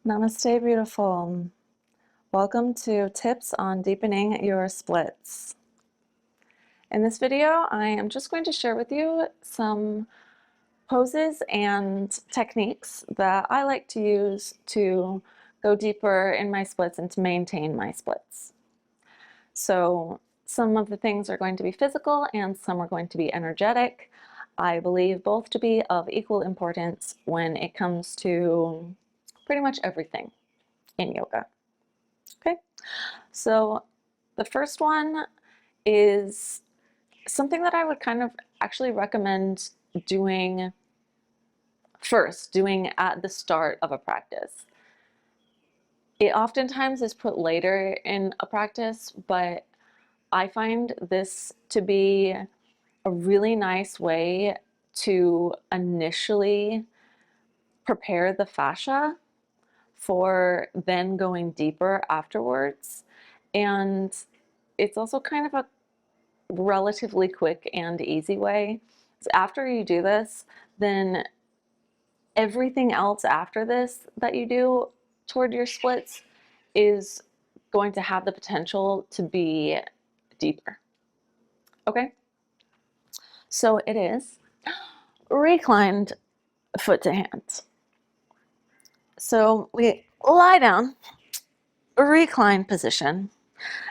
Namaste, beautiful. Welcome to Tips on Deepening Your Splits. In this video, I am just going to share with you some poses and techniques that I like to use to go deeper in my splits and to maintain my splits. So some of the things are going to be physical and some are going to be energetic. I believe both to be of equal importance when it comes to pretty much everything in yoga. Okay, so the first one is something that I would kind of actually recommend doing doing at the start of a practice. It oftentimes is put later in a practice, but I find this to be a really nice way to initially prepare the fascia for then going deeper afterwards. And it's also kind of a relatively quick and easy way. So after you do this, then everything else after this that you do toward your splits is going to have the potential to be deeper. Okay? So it is reclined foot to hand. So we lie down, recline position.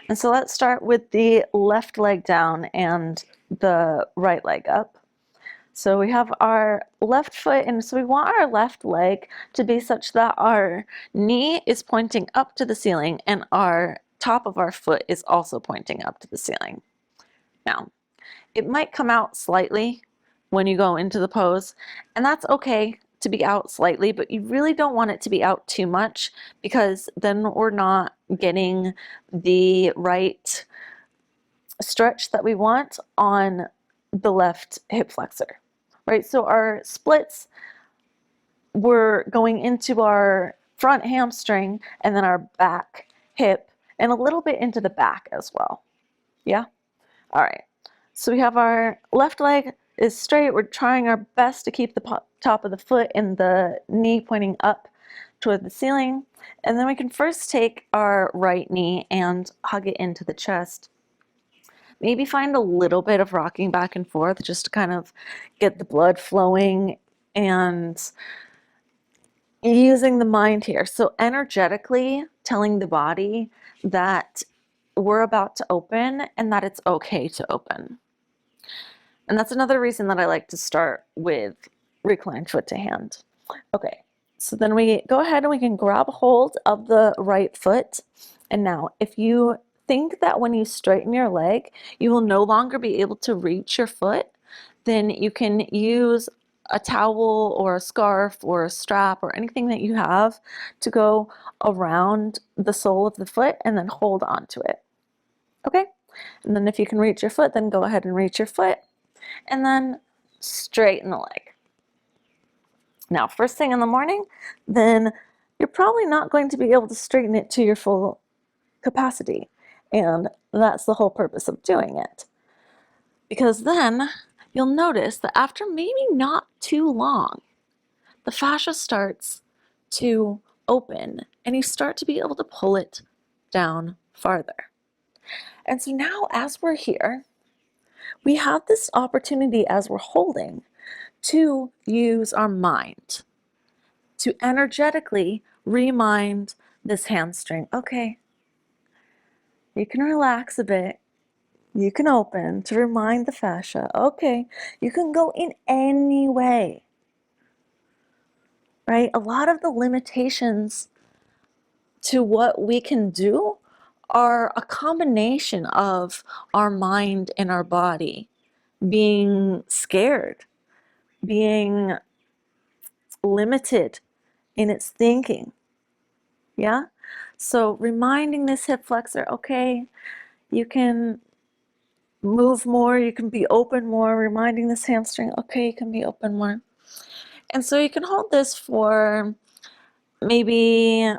And so let's start with the left leg down and the right leg up. So we have our left foot, and so we want our left leg to be such that our knee is pointing up to the ceiling and our top of our foot is also pointing up to the ceiling. Now, it might come out slightly when you go into the pose, and that's okay to be out slightly, but you really don't want it to be out too much because then we're not getting the right stretch that we want on the left hip flexor, right? So our splits, we're going into our front hamstring and then our back hip and a little bit into the back as well. Yeah? All right. So we have our left leg is straight. We're trying our best to keep the top of the foot and the knee pointing up toward the ceiling. And then we can first take our right knee and hug it into the chest. Maybe find a little bit of rocking back and forth just to kind of get the blood flowing and using the mind here. So energetically telling the body that we're about to open and that it's okay to open. And that's another reason that I like to start with reclined foot to hand. Okay, so then we go ahead and we can grab hold of the right foot. And now if you think that when you straighten your leg, you will no longer be able to reach your foot, then you can use a towel or a scarf or a strap or anything that you have to go around the sole of the foot and then hold on to it. Okay? And then if you can reach your foot, then go ahead and reach your foot and then straighten the leg. Now, first thing in the morning, then you're probably not going to be able to straighten it to your full capacity. And that's the whole purpose of doing it. Because then you'll notice that after maybe not too long, the fascia starts to open and you start to be able to pull it down farther. And so now as we're here, we have this opportunity as we're holding to use our mind, to energetically remind this hamstring, okay, you can relax a bit, you can open, to remind the fascia, okay, you can go in any way, right? A lot of the limitations to what we can do are a combination of our mind and our body being scared, being limited in its thinking. Yeah? So reminding this hip flexor, okay, you can move more, you can be open more, reminding this hamstring, okay, you can be open more. And so you can hold this for maybe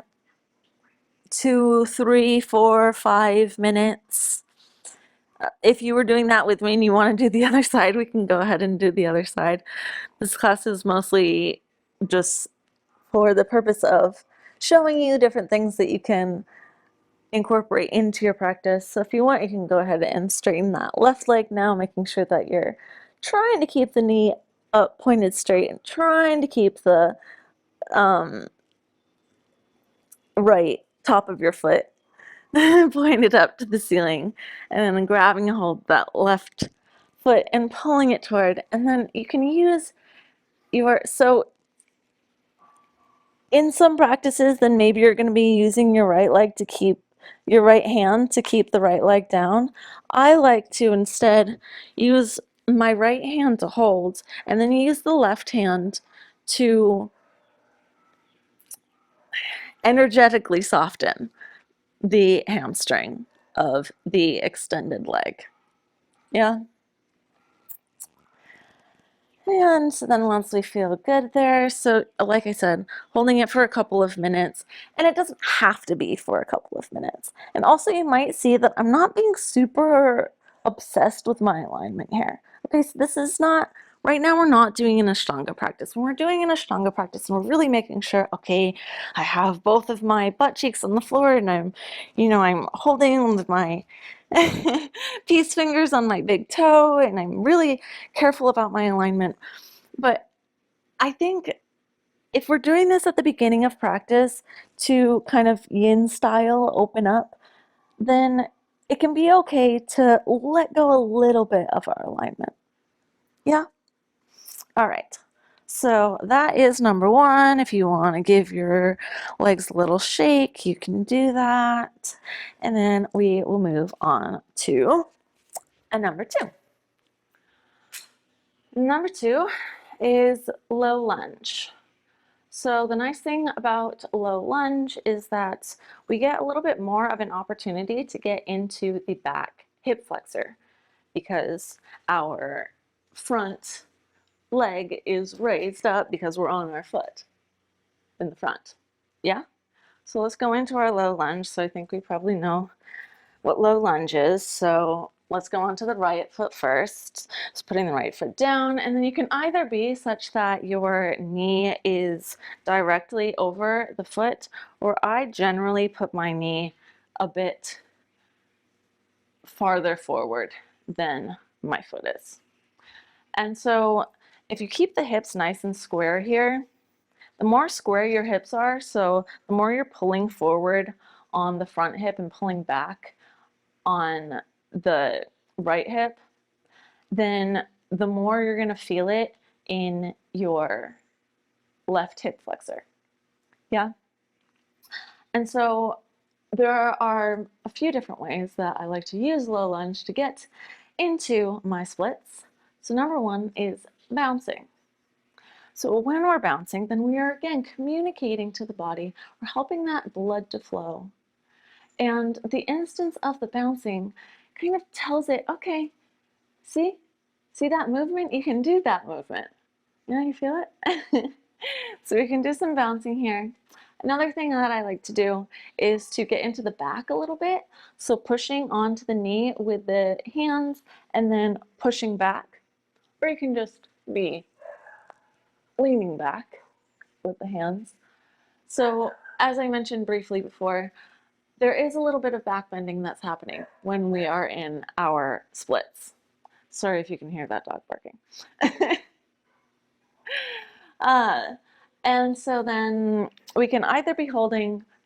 2, 3, 4, 5 minutes. If you were doing that with me and you want to do the other side, we can go ahead and do the other side. This class is mostly just for the purpose of showing you different things that you can incorporate into your practice. So if you want, you can go ahead and straighten that left leg now, making sure that you're trying to keep the knee up pointed straight and trying to keep the right top of your foot pointed up to the ceiling, and then grabbing a hold of that left foot and pulling it toward, and then you can use so in some practices, then maybe you're going to be using your right leg to keep your right hand to keep the right leg down. I like to instead use my right hand to hold and then use the left hand to energetically soften the hamstring of the extended leg. Yeah. And so then once we feel good there, so like I said, holding it for a couple of minutes, and it doesn't have to be for a couple of minutes. And also you might see that I'm not being super obsessed with my alignment here. Okay, so this is not, right now we're not doing an Ashtanga practice. When we're doing an Ashtanga practice and we're really making sure, okay, I have both of my butt cheeks on the floor and I'm holding with my peace fingers on my big toe and I'm really careful about my alignment. But I think if we're doing this at the beginning of practice to kind of yin style open up, then it can be okay to let go a little bit of our alignment. Yeah? All right. So that is number one. If you want to give your legs a little shake, you can do that. And then we will move on to number two. Number two is low lunge. So the nice thing about low lunge is that we get a little bit more of an opportunity to get into the back hip flexor because our front leg is raised up because we're on our foot in the front. Yeah? So let's go into our low lunge. So I think we probably know what low lunge is. So let's go on to the right foot first. Just putting the right foot down, and then you can either be such that your knee is directly over the foot, or I generally put my knee a bit farther forward than my foot is. And so if you keep the hips nice and square here, the more square your hips are, so the more you're pulling forward on the front hip and pulling back on the right hip, then the more you're going to feel it in your left hip flexor. Yeah. And so there are a few different ways that I like to use low lunge to get into my splits. So number one is bouncing. So when we're bouncing, then we are again communicating to the body. We're helping that blood to flow. And the instance of the bouncing kind of tells it, okay, see that movement? You can do that movement. Yeah, you feel it? So we can do some bouncing here. Another thing that I like to do is to get into the back a little bit. So pushing onto the knee with the hands and then pushing back. Or you can just be leaning back with the hands. So as I mentioned briefly before, there is a little bit of back bending that's happening when we are in our splits. Sorry if you can hear that dog barking. And so then we can either be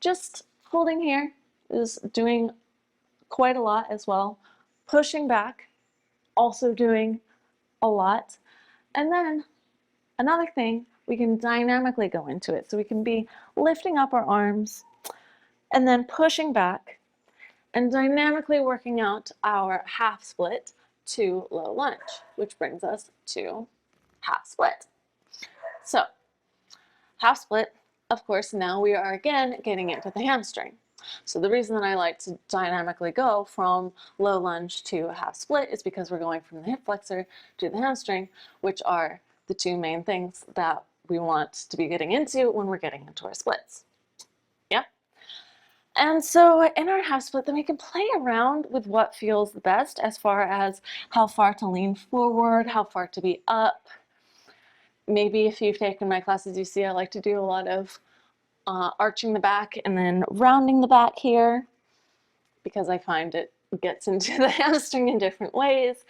just holding here is doing quite a lot as well. Pushing back, also doing a lot. And then another thing, we can dynamically go into it. So we can be lifting up our arms and then pushing back and dynamically working out our half split to low lunge, which brings us to half split. So half split, of course, now we are again getting into the hamstring. So the reason that I like to dynamically go from low lunge to half split is because we're going from the hip flexor to the hamstring, which are the two main things that we want to be getting into when we're getting into our splits. Yeah. And so in our half split, then we can play around with what feels the best as far as how far to lean forward, how far to be up. Maybe if you've taken my classes, you see I like to do a lot of arching the back and then rounding the back here, because I find it gets into the hamstring in different ways.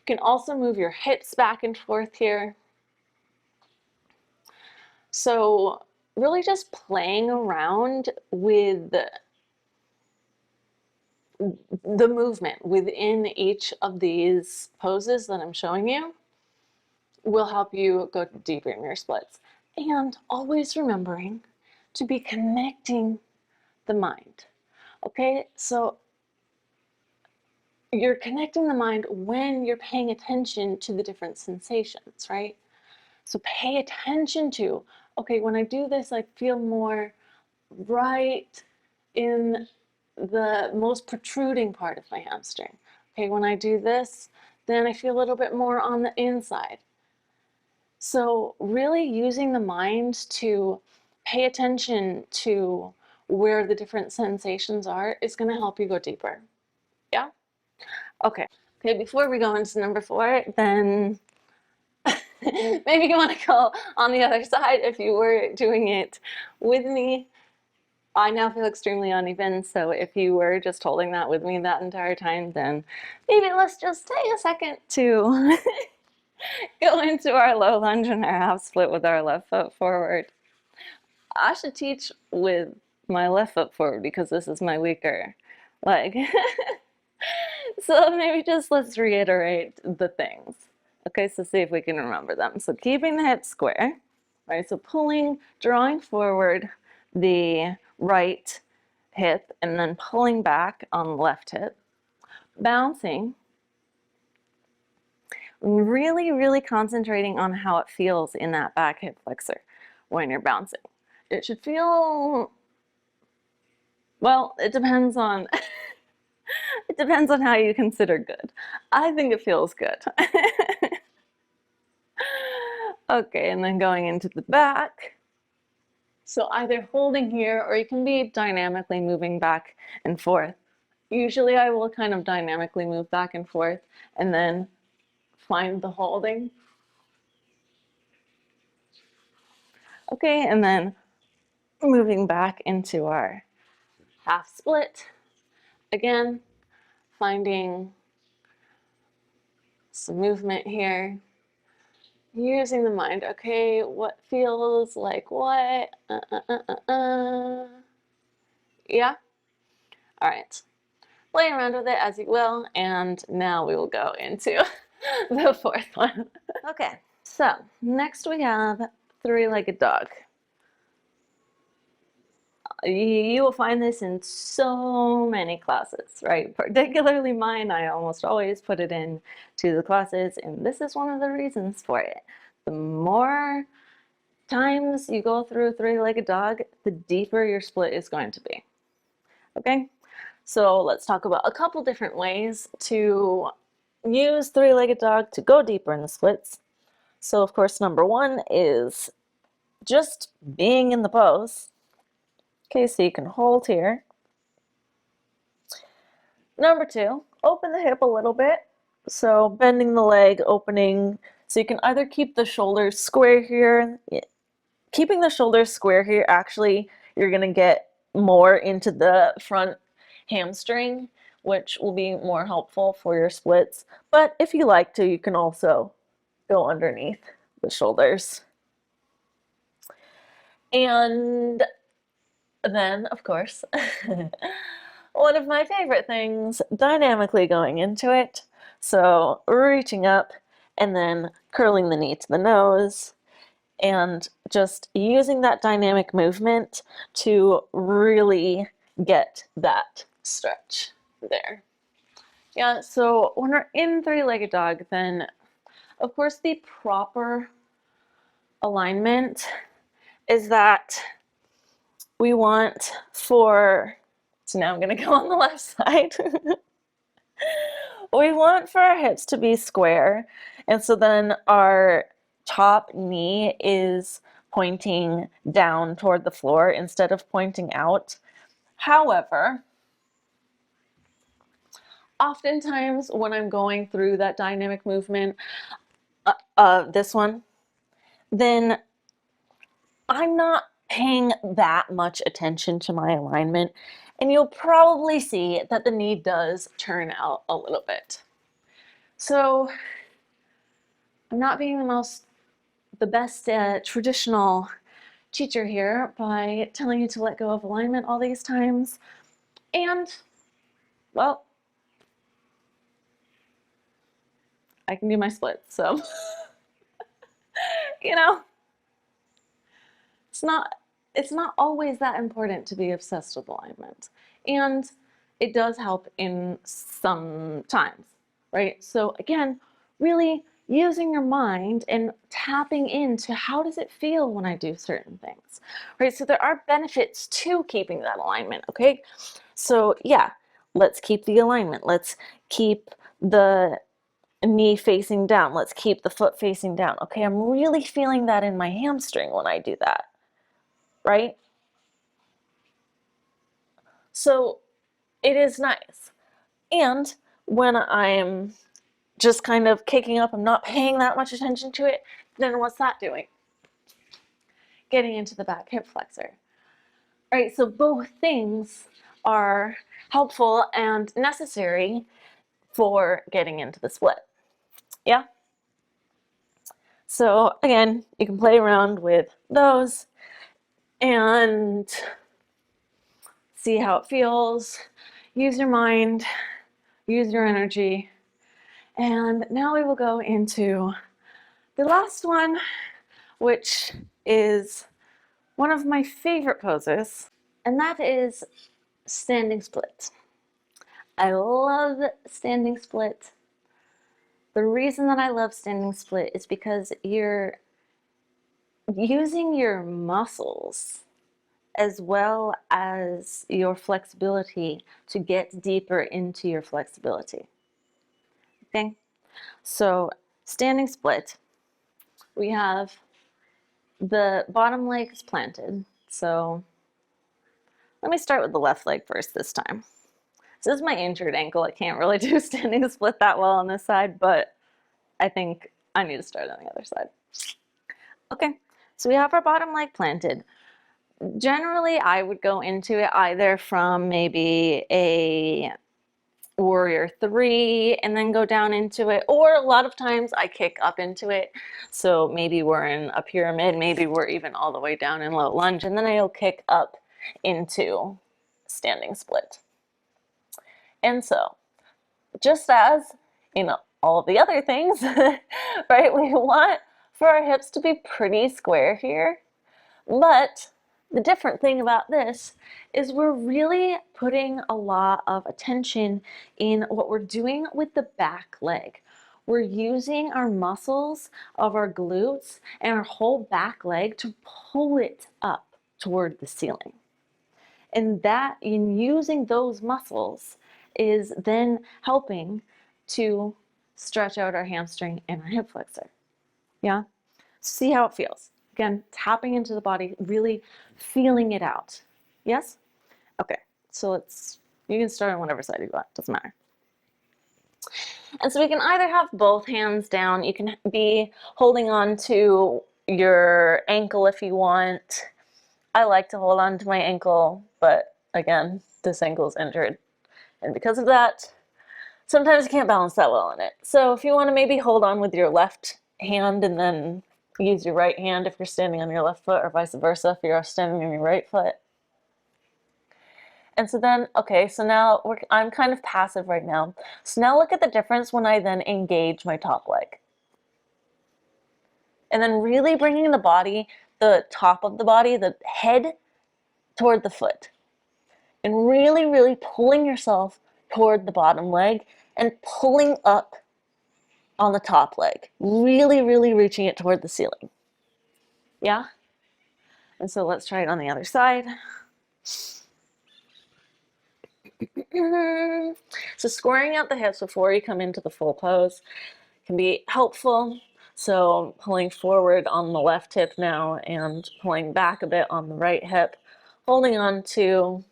You can also move your hips back and forth here. So really just playing around with the movement within each of these poses that I'm showing you will help you go deeper in your splits. And always remembering to be connecting the mind. Okay, so you're connecting the mind when you're paying attention to the different sensations, right? So pay attention to, okay, when I do this, I feel more right in the most protruding part of my hamstring. Okay, when I do this, then I feel a little bit more on the inside. So really using the mind to pay attention to where the different sensations are is going to help you go deeper. Yeah? Okay. Okay, before we go into number 4, then maybe you want to go on the other side if you were doing it with me. I now feel extremely uneven, so if you were just holding that with me that entire time, then maybe let's just take a second to go into our low lunge and our half split with our left foot forward. I should teach with my left foot forward because this is my weaker leg. So maybe just let's reiterate the things. Okay, so see if we can remember them. So keeping the hips square, right? So pulling, drawing forward the right hip and then pulling back on the left hip. Bouncing, really, really concentrating on how it feels in that back hip flexor when you're bouncing. It should feel, well, it depends on it depends on how you consider good. I think it feels good. Okay, and then going into the back. So either holding here or you can be dynamically moving back and forth. Usually I will kind of dynamically move back and forth and then find the holding. Okay, and then moving back into our half split. Again, finding some movement here. Using the mind. Okay, what feels like what? Yeah? All right. Play around with it as you will, and now we will go into the 4th one. Okay, so next we have three-legged dog. You will find this in so many classes, right? Particularly mine, I almost always put it in to the classes, and this is one of the reasons for it. The more times you go through three-legged dog, the deeper your split is going to be. Okay, so let's talk about a couple different ways to use three-legged dog to go deeper in the splits. So of course, number 1 is just being in the pose. Okay, so you can hold here. Number 2, open the hip a little bit. So bending the leg, opening, so you can either keep the shoulders square here. Keeping the shoulders square here, actually, you're gonna get more into the front hamstring, which will be more helpful for your splits. But if you like to, you can also go underneath the shoulders. And then, of course, one of my favorite things, dynamically going into it. So reaching up and then curling the knee to the nose and just using that dynamic movement to really get that stretch there. Yeah, so when we're in three-legged dog, then of course the proper alignment is that we want for, so now I'm gonna go on the left side. We want for our hips to be square, and so then our top knee is pointing down toward the floor instead of pointing out. However, oftentimes when I'm going through that dynamic movement, this one, then I'm not paying that much attention to my alignment, and you'll probably see that the knee does turn out a little bit. So I'm not being the best traditional teacher here by telling you to let go of alignment all these times. And, well, I can do my splits, so, you know, it's not always that important to be obsessed with alignment. And it does help in some times, right? So again, really using your mind and tapping into how does it feel when I do certain things, right? So there are benefits to keeping that alignment, okay? So yeah, let's keep the alignment. Let's keep the knee facing down. Let's keep the foot facing down. Okay, I'm really feeling that in my hamstring when I do that, right? So it is nice. And when I'm just kind of kicking up, I'm not paying that much attention to it, then what's that doing? Getting into the back hip flexor. Right, so both things are helpful and necessary for getting into the split. Yeah? So again, you can play around with those and see how it feels. Use your mind, use your energy. And now we will go into the last one, which is one of my favorite poses, and that is standing split. I love standing split. The reason that I love standing split is because you're using your muscles as well as your flexibility to get deeper into your flexibility. Okay, so standing split, we have the bottom leg is planted. So let me start with the left leg first this time. So this is my injured ankle. I can't really do standing split that well on this side, but I think I need to start on the other side. Okay, so we have our bottom leg planted. Generally, I would go into it either from maybe a warrior three and then go down into it, or a lot of times I kick up into it. So maybe we're in a pyramid, maybe we're even all the way down in low lunge, and then I'll kick up into standing split. And so, just as in all the other things, right, we want for our hips to be pretty square here, but the different thing about this is we're really putting a lot of attention in what we're doing with the back leg. We're using our muscles of our glutes and our whole back leg to pull it up toward the ceiling. And that, in using those muscles, is then helping to stretch out our hamstring and our hip flexor. Yeah? See how it feels. Again, tapping into the body, really feeling it out. Yes? Okay, so you can start on whatever side you want, doesn't matter. And so we can either have both hands down, you can be holding on to your ankle if you want. I like to hold on to my ankle, but again, this ankle is injured. And because of that, sometimes you can't balance that well in it. So if you want to maybe hold on with your left hand and then use your right hand if you're standing on your left foot, or vice versa if you're standing on your right foot. And so then, okay, so now I'm kind of passive right now. So now look at the difference when I then engage my top leg. And then really bringing the body, the top of the body, the head toward the foot. And really, really pulling yourself toward the bottom leg and pulling up on the top leg. Really, really reaching it toward the ceiling. Yeah? And so let's try it on the other side. So squaring out the hips before you come into the full pose can be helpful. So pulling forward on the left hip now and pulling back a bit on the right hip, holding on to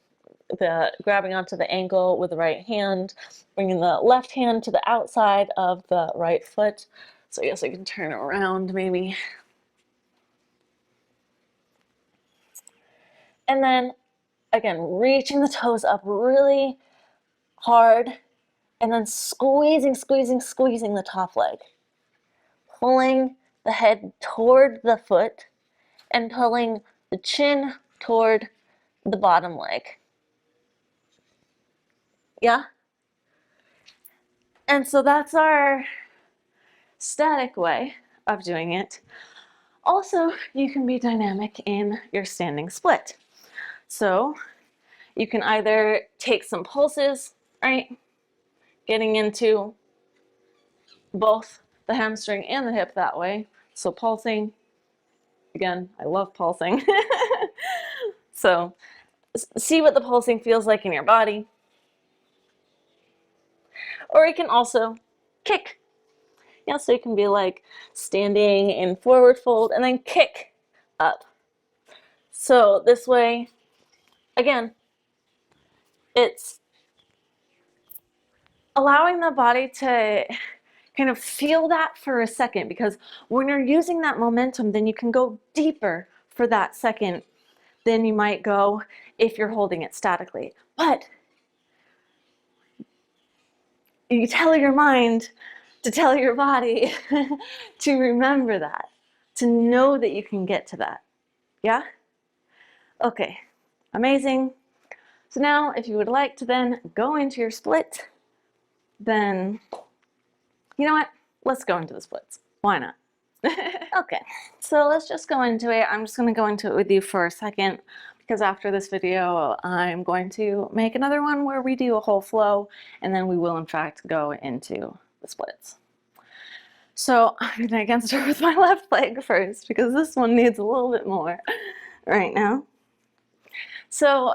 grabbing onto the ankle with the right hand, bringing the left hand to the outside of the right foot. So I guess I can turn around maybe. And then again, reaching the toes up really hard, and then squeezing, squeezing, squeezing the top leg. Pulling the head toward the foot and pulling the chin toward the bottom leg. Yeah? And so that's our static way of doing it. Also, you can be dynamic in your standing split. So you can either take some pulses, right? Getting into both the hamstring and the hip that way. So pulsing, again, I love pulsing. So see what the pulsing feels like in your body. Or you can also kick. Yeah, so you can be like standing in forward fold and then kick up. So this way, again, it's allowing the body to kind of feel that for a second, because when you're using that momentum, then you can go deeper for that second than you might go if you're holding it statically. But you tell your mind to tell your body to remember that, to know that you can get to that. Yeah? Okay, amazing. So now if you would like to then go into your split, then you know what? Let's go into the splits. Why not? Okay, so let's just go into it. I'm just going to go into it with you for a second, because after this video, I'm going to make another one where we do a whole flow, and then we will in fact go into the splits. So I'm going to start with my left leg first, because this one needs a little bit more right now. So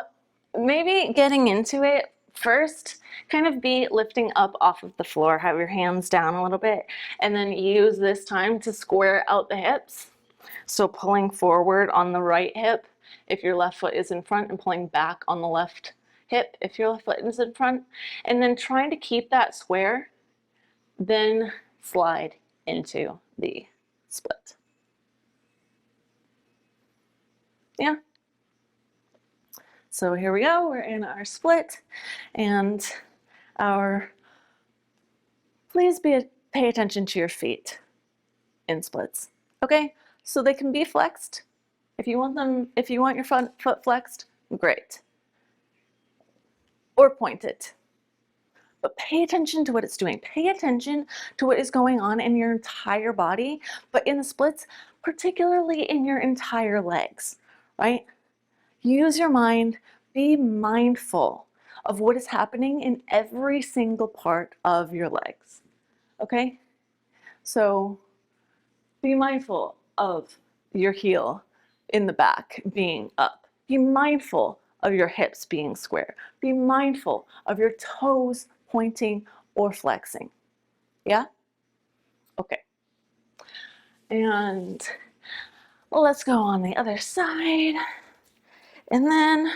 maybe getting into it first, kind of be lifting up off of the floor, have your hands down a little bit, and then use this time to square out the hips. So pulling forward on the right hip if your left foot is in front, and pulling back on the left hip if your left foot is in front, and then trying to keep that square, then slide into the split. Yeah. So here we go, we're in our split, and please pay attention to your feet in splits. Okay, so they can be flexed. If you want your foot flexed, great. Or pointed. But pay attention to what it's doing. Pay attention to what is going on in your entire body, but in the splits, particularly in your entire legs, right? Use your mind, be mindful of what is happening in every single part of your legs, okay? So be mindful of your heel in the back being up. Be mindful of your hips being square. Be mindful of your toes pointing or flexing. Yeah? Okay. And let's go on the other side. And then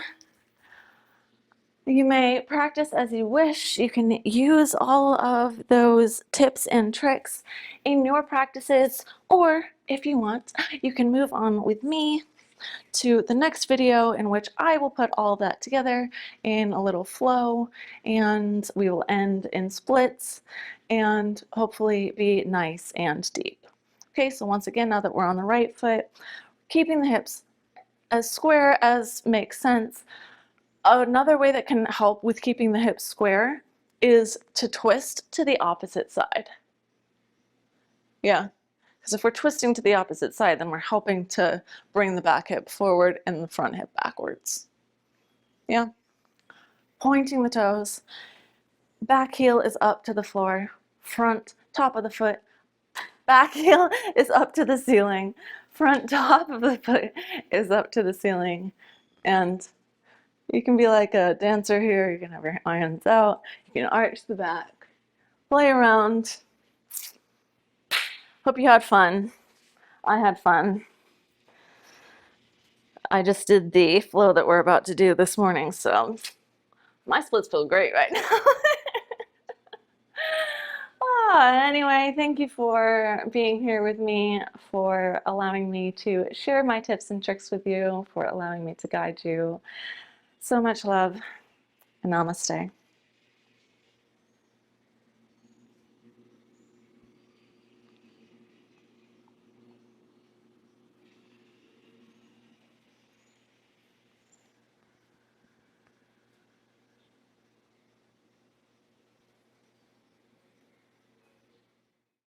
you may practice as you wish. You can use all of those tips and tricks in your practices, or if you want, you can move on with me to the next video, in which I will put all of that together in a little flow, and we will end in splits and hopefully be nice and deep. Okay, so once again, now that we're on the right foot, keeping the hips as square as makes sense. Another way that can help with keeping the hips square is to twist to the opposite side. Yeah, because if we're twisting to the opposite side, then we're helping to bring the back hip forward and the front hip backwards. Yeah, pointing the toes, back heel is up to the floor, front top of the foot, back heel is up to the ceiling, front top of the foot is up to the ceiling, and you can be like a dancer here. You can have your hands out. You can arch the back. Play around. Hope you had fun. I had fun. I just did the flow that we're about to do this morning, so my splits feel great right now. Anyway, thank you for being here with me, for allowing me to share my tips and tricks with you, for allowing me to guide you. So much love. Namaste.